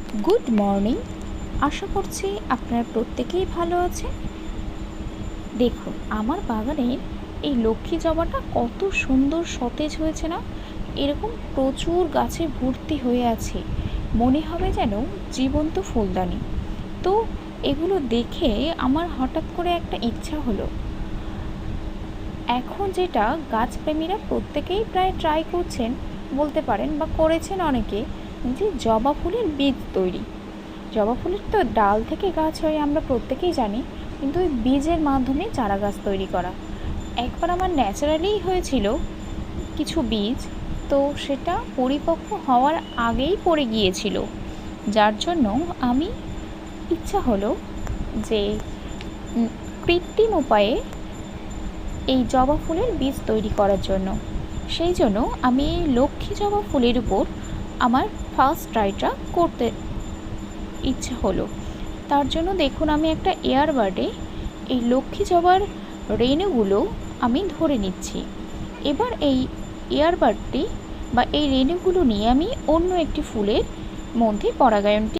Good morning. আশা করছি আপনারা প্রত্যেকেই ভালো আছেন। দেখুন, আমার বাগানের এই লক্ষ্মী জবাটা কত সুন্দর সতেজ হয়েছে না? এরকম প্রচুর গাছে ভর্তি হয়ে আছে, মনে হবে যেন জীবন্ত ফুলদানি। তো এগুলো দেখে আমার হঠাৎ করে একটা ইচ্ছা হলো। এখন যেটা গাছপ্রেমীরা প্রত্যেকেই প্রায় ট্রাই করছেন বলতে পারেন, বা করেছেন অনেকে, যে জবা ফুলের বীজ তৈরি। জবা ফুলের তো ডাল থেকে গাছ হয় আমরা প্রত্যেকেই জানি, কিন্তু ওই বীজের মাধ্যমে চারা গাছ তৈরি করা। একবার আমার ন্যাচারালিই হয়েছিল কিছু বীজ, তো সেটা পরিপক্ব হওয়ার আগেই পড়ে গিয়েছিল, যার জন্য আমি ইচ্ছা হলো যে কৃত্রিম উপায়ে এই জবা ফুলের বীজ তৈরি করার জন্য। সেই জন্য আমি এই লক্ষ্মী জবা ফুলের উপর আমার ফার্স্ট ট্রাইটা করতে ইচ্ছা হলো। তার জন্য দেখুন, আমি একটা এয়ারবাডে এই লক্ষ্মী জবার রেণুগুলো আমি ধরে নিচ্ছি। এবার এই এয়ারবাডটি বা এই রেণুগুলো নিয়ে আমি অন্য একটি ফুলের মধ্যে পরাগায়নটি